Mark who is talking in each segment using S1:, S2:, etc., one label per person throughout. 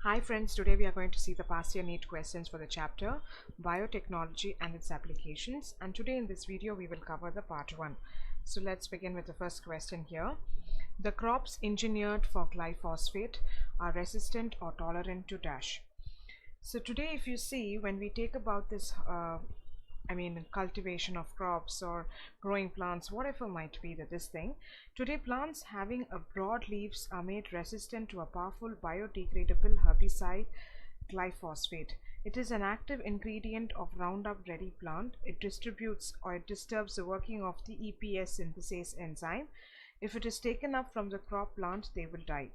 S1: Hi friends, today we are going to see the past year NEET questions for the chapter Biotechnology and Its Applications, and today in this video we will cover the part 1. So let's begin with the first question here. The crops engineered for glyphosate are resistant or tolerant to dash. So today if you see, when we take about this cultivation of crops or growing plants, whatever might be this thing, today plants having a broad leaves are made resistant to a powerful biodegradable herbicide, glyphosate. It is an active ingredient of Roundup Ready plant. It distributes or it disturbs the working of the EPS synthase enzyme. If it is taken up from the crop plant, they will die.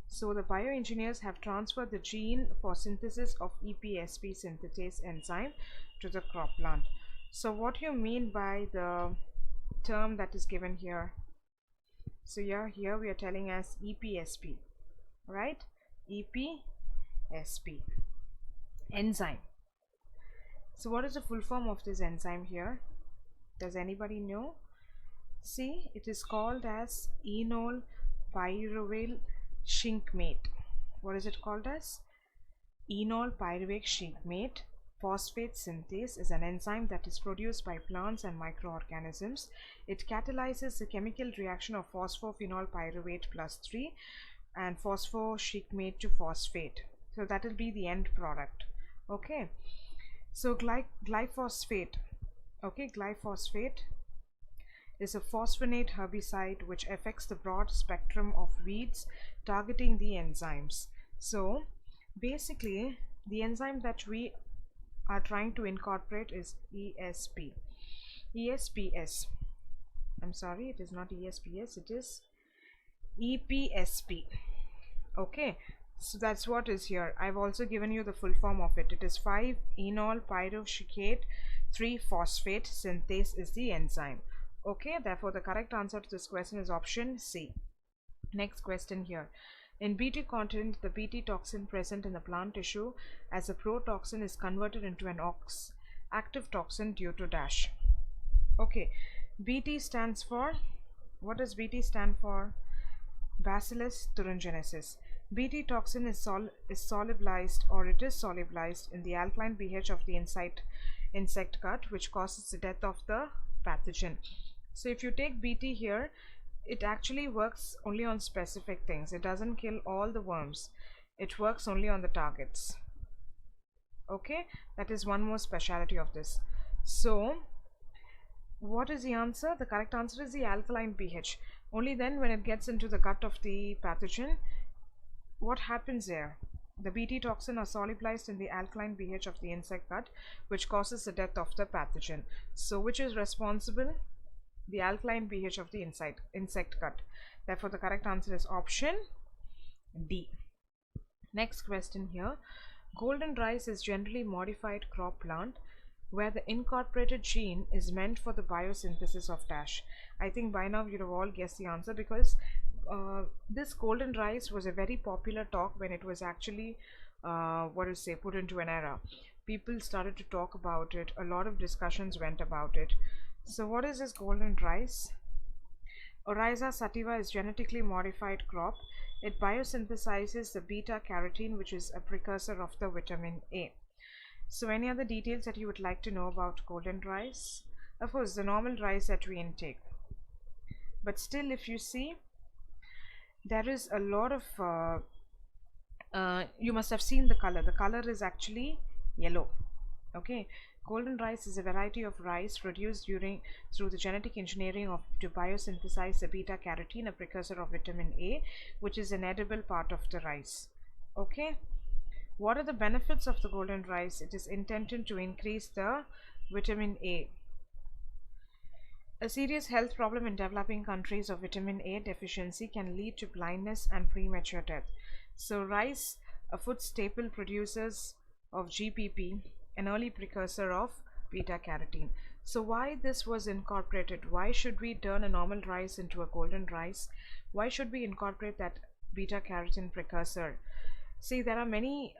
S1: So the bioengineers have transferred the gene for synthesis of EPSP synthetase enzyme to the crop plant. So what you mean by the term that is given here? So here we are telling as EPSP, right? EPSP enzyme. So what is the full form of this enzyme here? Does anybody know? See, it is called as enol pyruvyl shinkmate. What is it called as? Enol pyruvyl shinkmate phosphate synthase is an enzyme that is produced by plants and microorganisms. It catalyzes the chemical reaction of phosphophenol pyruvate plus 3 and phosphoshikmate to phosphate. So that will be the end product. Okay. So glyphosate. Okay, glyphosate is a phosphonate herbicide which affects the broad spectrum of weeds, targeting the enzymes. So basically the enzyme that we are trying to incorporate is ESPS. I'm sorry, it is not ESPS, it is EPSP. Okay, so that's what is here. I've also given you the full form of it. It is 5-enol pyrushikate 3-phosphate synthase is the enzyme. Okay, therefore the correct answer to this question is option C. Next question here. In Bt content, the Bt toxin present in the plant tissue as a protoxin is converted into an active toxin due to dash. Okay, Bt stands for, what does Bt stand for? Bacillus thuringiensis. Bt toxin is solubilized, or it is solubilized in the alkaline pH of the insect gut, which causes the death of the pathogen. So if you take Bt here, it actually works only on specific things. It doesn't kill all the worms. It works only on the targets. Okay, that is one more speciality of this. So what is the answer? The correct answer is the alkaline pH. Only then when it gets into the gut of the pathogen, what happens there? The Bt toxin are solubilized in the alkaline pH of the insect gut, which causes the death of the pathogen. So which is responsible? The alkaline pH of the insect gut. Therefore the correct answer is option D. Next question here. Golden rice is generally modified crop plant where the incorporated gene is meant for the biosynthesis of dash. I think by now you'd have all guessed the answer, because this golden rice was a very popular talk when it was actually put into an era. People started to talk about it. A lot of discussions went about it. So what is this golden rice? Oryza sativa is genetically modified crop. It biosynthesizes the beta carotene, which is a precursor of the vitamin A. So any other details that you would like to know about golden rice? Of course, the normal rice that we intake. But still, if you see, there is a lot of you must have seen the color. The color is actually yellow. Okay, golden rice is a variety of rice produced through the genetic engineering to biosynthesize the beta carotene, a precursor of vitamin A, which is an edible part of the rice. Okay, what are the benefits of the golden rice? It is intended to increase the vitamin A. A serious health problem in developing countries of vitamin A deficiency can lead to blindness and premature death. So rice, a food staple, producers of GPP, an early precursor of beta carotene. So why this was incorporated? Why should we turn a normal rice into a golden rice? Why should we incorporate that beta carotene precursor? See, there are many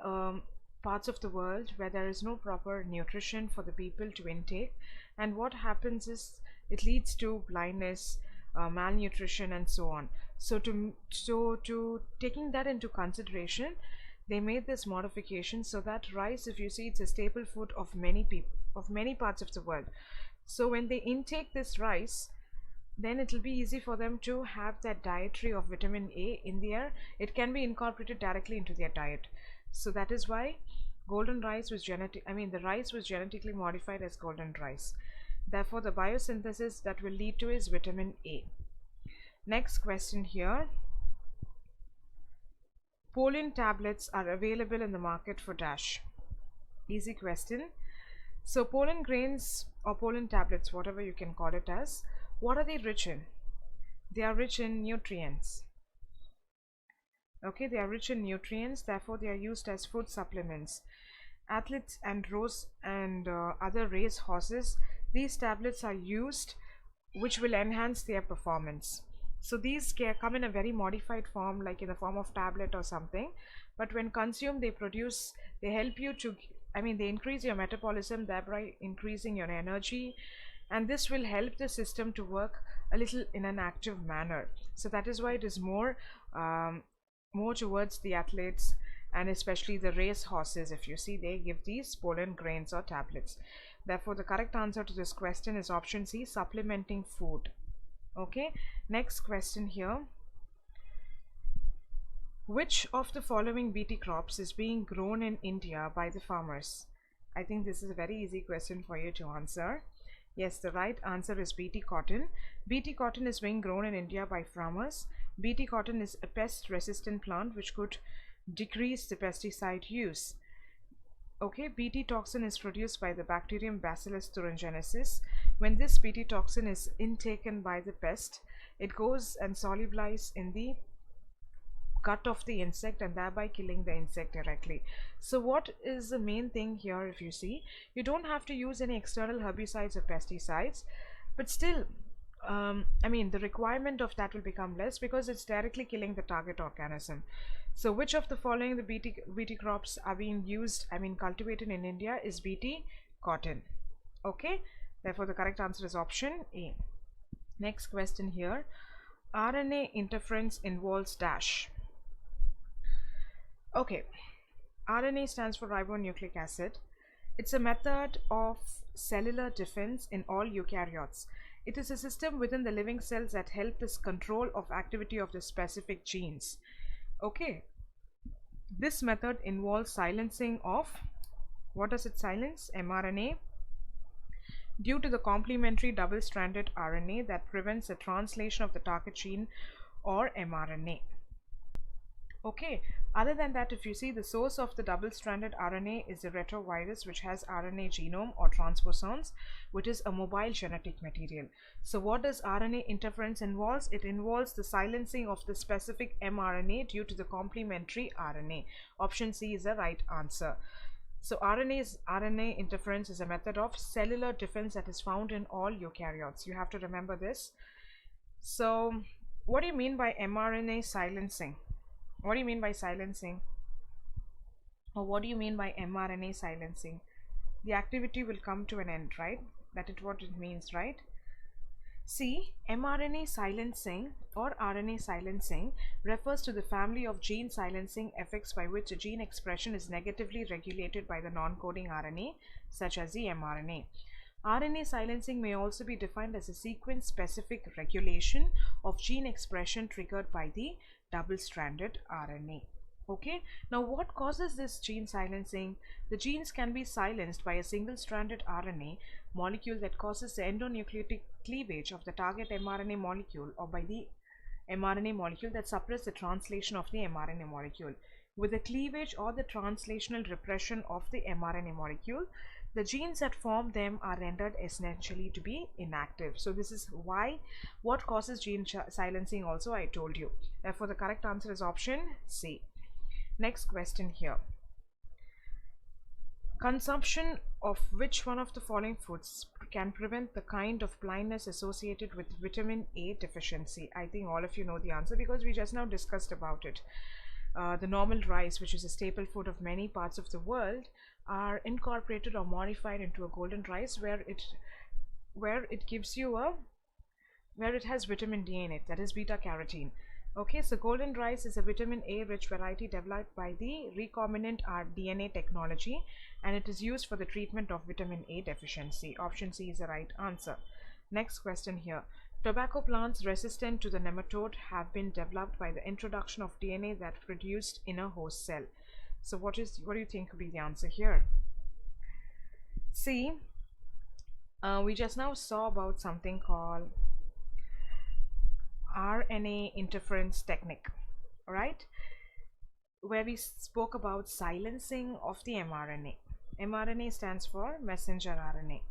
S1: parts of the world where there is no proper nutrition for the people to intake, and what happens is it leads to blindness, malnutrition, and so on. So to taking that into consideration, they made this modification so that rice, if you see, it's a staple food of many people, of many parts of the world. So when they intake this rice, then it will be easy for them to have that dietary of vitamin A in there. It can be incorporated directly into their diet. So that is why golden rice was the rice was genetically modified as golden rice. Therefore, the biosynthesis that will lead to is vitamin A. Next question here. Pollen tablets are available in the market for dash. Easy question. So pollen grains or pollen tablets, whatever you can call it as, what are they rich in? They are rich in nutrients. Okay, they are rich in nutrients, therefore they are used as food supplements. Athletes and other race horses, these tablets are used, which will enhance their performance. So these come in a very modified form, like in the form of tablet or something, but when consumed, they help you to, they increase your metabolism, thereby increasing your energy, and this will help the system to work a little in an active manner. So that is why it is more towards the athletes and especially the race horses. If you see, they give these pollen grains or tablets. Therefore, the correct answer to this question is option C, supplementing food. Okay, next question here. Which of the following BT crops is being grown in India by the farmers? I think this is a very easy question for you to answer. Yes, the right answer is BT cotton. BT cotton is being grown in India by farmers. BT cotton is a pest-resistant plant which could decrease the pesticide use. Okay, BT toxin is produced by the bacterium Bacillus thuringiensis. When this BT toxin is intaken by the pest, it goes and solubilizes in the gut of the insect and thereby killing the insect directly. So what is the main thing here? If you see, you don't have to use any external herbicides or pesticides, but still the requirement of that will become less because it's directly killing the target organism. So which of the following the BT crops are being used, cultivated in India is BT cotton. Okay, therefore the correct answer is option A. Next question here. RNA interference involves dash. Okay, RNA stands for ribonucleic acid. It's a method of cellular defense in all eukaryotes. It is a system within the living cells that help this control of activity of the specific genes. Okay, this method involves silencing of, what does it silence? mRNA, due to the complementary double-stranded RNA that prevents the translation of the target gene or mRNA. Okay, other than that, if you see, the source of the double-stranded RNA is the retrovirus, which has RNA genome or transposons, which is a mobile genetic material. So what does RNA interference involves? It involves the silencing of the specific mRNA due to the complementary RNA. Option C is the right answer. So RNA interference is a method of cellular defense that is found in all eukaryotes. You have to remember this. So what do you mean by mRNA silencing? What do you mean by silencing? Or what do you mean by mRNA silencing? The activity will come to an end, right? That is what it means, right? See, mRNA silencing or RNA silencing refers to the family of gene silencing effects by which a gene expression is negatively regulated by the non-coding RNA, such as the mRNA. RNA silencing may also be defined as a sequence-specific regulation of gene expression triggered by the double-stranded RNA. Okay, now what causes this gene silencing? The genes can be silenced by a single-stranded RNA molecule that causes the endonucleotic cleavage of the target mRNA molecule, or by the mRNA molecule that suppresses the translation of the mRNA molecule. With the cleavage or the translational repression of the mRNA molecule, the genes that form them are rendered essentially to be inactive. So this is why, what causes gene silencing also I told you. Therefore the correct answer is option C. Next question here. Consumption of which one of the following foods can prevent the kind of blindness associated with vitamin A deficiency? I think all of you know the answer because we just now discussed about it. The normal rice, which is a staple food of many parts of the world, are incorporated or modified into a golden rice where it gives you where it has vitamin D in it, that is beta carotene. Okay, so golden rice is a vitamin A rich variety developed by the recombinant DNA technology, and it is used for the treatment of vitamin A deficiency. Option C is the right answer. Next question here. Tobacco plants resistant to the nematode have been developed by the introduction of DNA that produced in a host cell. So what do you think could be the answer here? See, we just now saw about something called RNA interference technique, right? Where we spoke about silencing of the mRNA. mRNA stands for messenger RNA.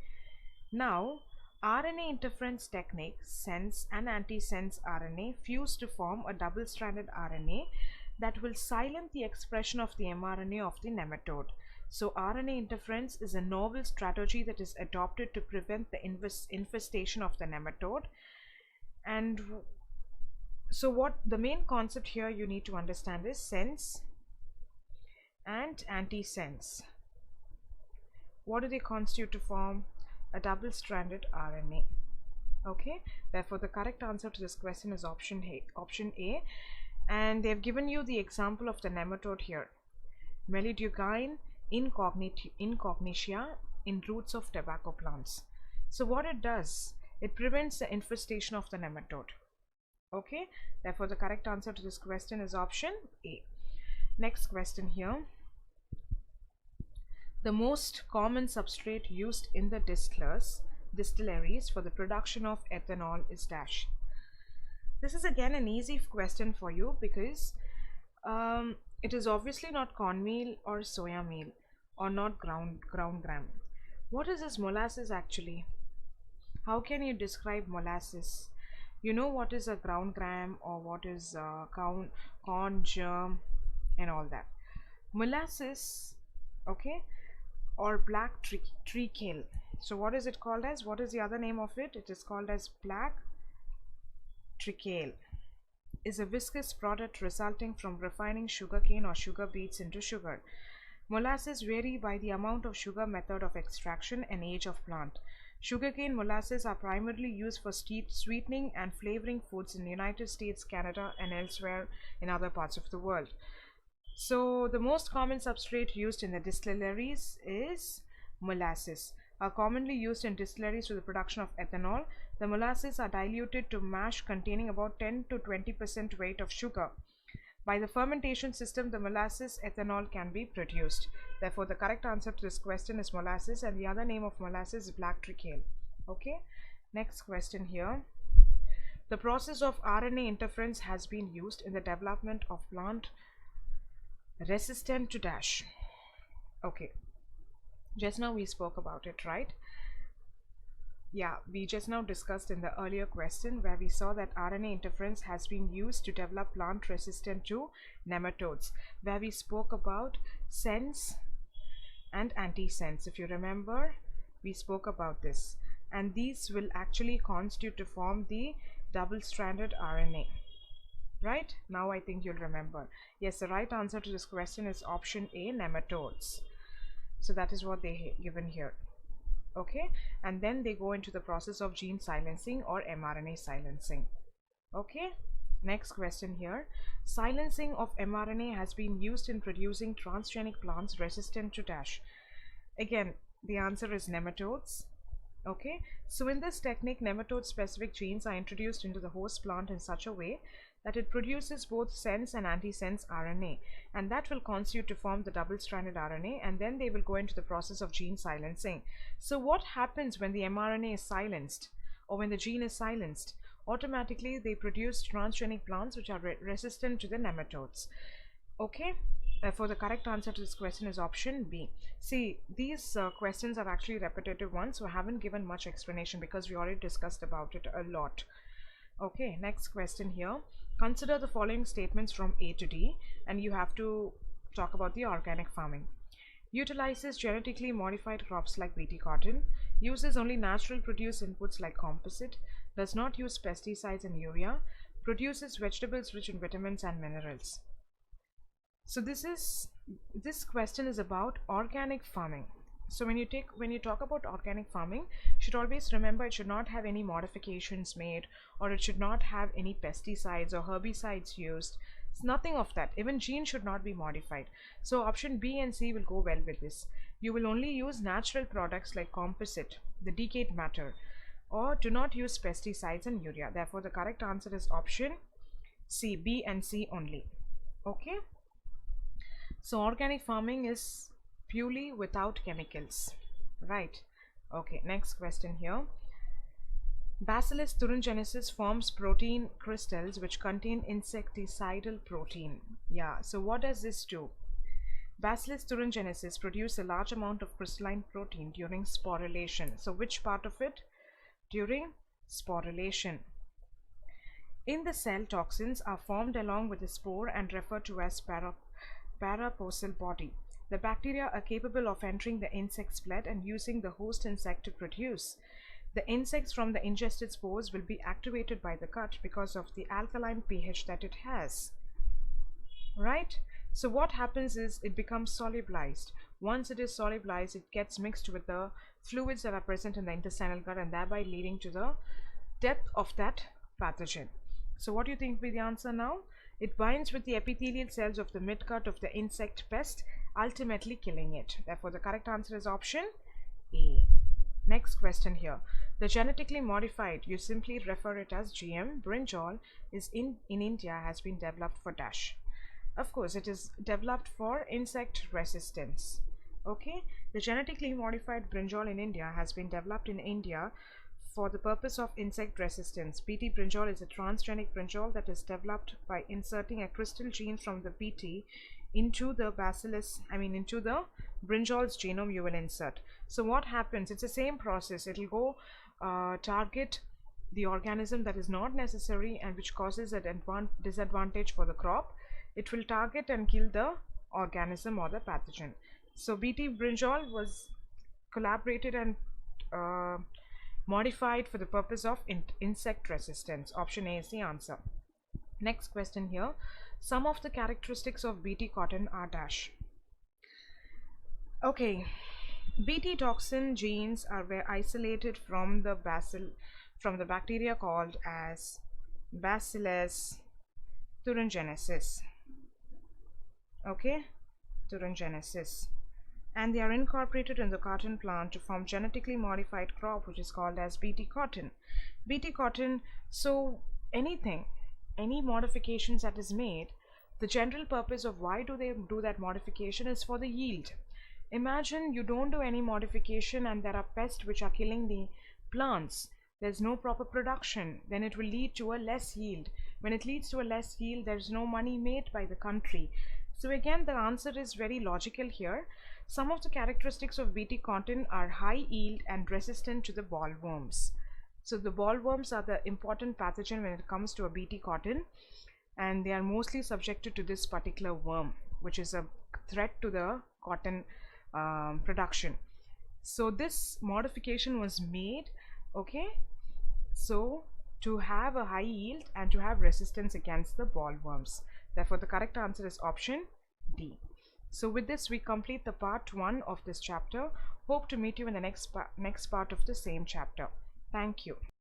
S1: Now, RNA interference technique, sense and antisense RNA fuse to form a double-stranded RNA that will silence the expression of the mRNA of the nematode. So RNA interference is a novel strategy that is adopted to prevent the infestation of the nematode. And so what the main concept here you need to understand is sense and antisense. What do they constitute to form? A double-stranded RNA. Okay, therefore the correct answer to this question is option A. And they've given you the example of the nematode here. Melidugine incognitia in roots of tobacco plants. So what it does, it prevents the infestation of the nematode. Okay, therefore the correct answer to this question is option A. Next question here. The most common substrate used in the distilleries for the production of ethanol is dash. This is again an easy question for you because it is obviously not cornmeal or soya meal or not ground gram. What is this molasses actually? How can you describe molasses? You know what is a ground gram or what is corn germ and all that. Molasses, okay, or black treacle. So what is it called as? What is the other name of it? It is called as black treacle. Is a viscous product resulting from refining sugarcane or sugar beets into sugar. Molasses vary by the amount of sugar, method of extraction, and age of plant. Sugarcane molasses are primarily used for sweetening and flavoring foods in the United States, Canada, and elsewhere in other parts of the world. So the most common substrate used in the distilleries is molasses. Are commonly used in distilleries for the production of ethanol. The molasses are diluted to mash containing about 10 to 20% weight of sugar. By the fermentation system, the molasses ethanol can be produced. Therefore, the correct answer to this question is molasses, and the other name of molasses is black treacle. Okay, next question here. The process of RNA interference has been used in the development of plant resistant to dash. Okay, just now we spoke about it, right? Yeah, we just now discussed in the earlier question where we saw that RNA interference has been used to develop plant resistant to nematodes, where we spoke about sense and antisense. If you remember, we spoke about this, and these will actually constitute to form the double-stranded RNA. Right? Now I think you'll remember. Yes, the right answer to this question is option A, nematodes. So that is what they given here. Okay, and then they go into the process of gene silencing or mRNA silencing. Okay, next question here. Silencing of mRNA has been used in producing transgenic plants resistant to dash. Again, the answer is nematodes. Okay, so in this technique, nematode specific genes are introduced into the host plant in such a way that it produces both sense and antisense RNA, and that will constitute to form the double-stranded RNA, and then they will go into the process of gene silencing. So what happens when the mRNA is silenced or when the gene is silenced? Automatically they produce transgenic plants which are resistant to the nematodes. Okay, therefore the correct answer to this question is option B. See, these questions are actually repetitive ones, so I haven't given much explanation because we already discussed about it a lot. Okay, next question here. Consider the following statements from A to D, and you have to talk about the organic farming. Utilizes genetically modified crops like BT cotton, uses only natural produced inputs like composite, does not use pesticides and urea, produces vegetables rich in vitamins and minerals. So this question is about organic farming. So when you talk about organic farming, you should always remember it should not have any modifications made, or it should not have any pesticides or herbicides used. It's nothing of that. Even genes should not be modified. So option B and C will go well with this. You will only use natural products like composite, the decayed matter, or do not use pesticides and urea. Therefore, the correct answer is option C, B and C only. Okay. So organic farming is purely without chemicals, right? Okay, next question here. Bacillus thuringiensis forms protein crystals which contain insecticidal protein. Yeah, so what does this do? Bacillus thuringiensis produce a large amount of crystalline protein during sporulation. So which part of it? During sporulation. In the cell, toxins are formed along with the spore and referred to as paraposal body. The bacteria are capable of entering the insect's blood and using the host insect to produce. The insects from the ingested spores will be activated by the cut because of the alkaline pH that it has. Right? So what happens is it becomes solubilized. Once it is solubilized, it gets mixed with the fluids that are present in the intestinal gut and thereby leading to the death of that pathogen. So what do you think will be the answer now? It binds with the epithelial cells of the midgut of the insect pest, ultimately killing it. Therefore, the correct answer is option A. Next question here. The genetically modified, you simply refer it as GM, brinjal is in India has been developed for dash. Of course, it is developed for insect resistance. Okay, the genetically modified brinjal in India has been developed in India for the purpose of insect resistance. BT brinjal is a transgenic brinjal that is developed by inserting a crystal gene from the BT into the bacillus, into the brinjal's genome you will insert. So what happens? It's the same process. It will go target the organism that is not necessary and which causes a disadvantage for the crop. It will target and kill the organism or the pathogen. So BT brinjal was collaborated and modified for the purpose of insect resistance. Option A is the answer. Next question here. Some of the characteristics of BT cotton are dash. Okay, BT toxin genes were isolated from the bacteria called as Bacillus thuringiensis. Okay, Thuringiensis, and they are incorporated in the cotton plant to form genetically modified crop which is called as BT cotton. BT cotton, so any modifications that is made, the general purpose of why do they do that modification is for the yield. Imagine you don't do any modification and there are pests which are killing the plants. There's no proper production, then it will lead to a less yield. When it leads to a less yield, there's no money made by the country. So again, the answer is very logical here. Some of the characteristics of BT cotton are high yield and resistant to the bollworms. So the bollworms are the important pathogen when it comes to a BT cotton, and they are mostly subjected to this particular worm, which is a threat to the cotton production. So this modification was made, okay, so to have a high yield and to have resistance against the bollworms. Therefore, the correct answer is option D. So with this, we complete the part 1 of this chapter. Hope to meet you in the next part of the same chapter. Thank you.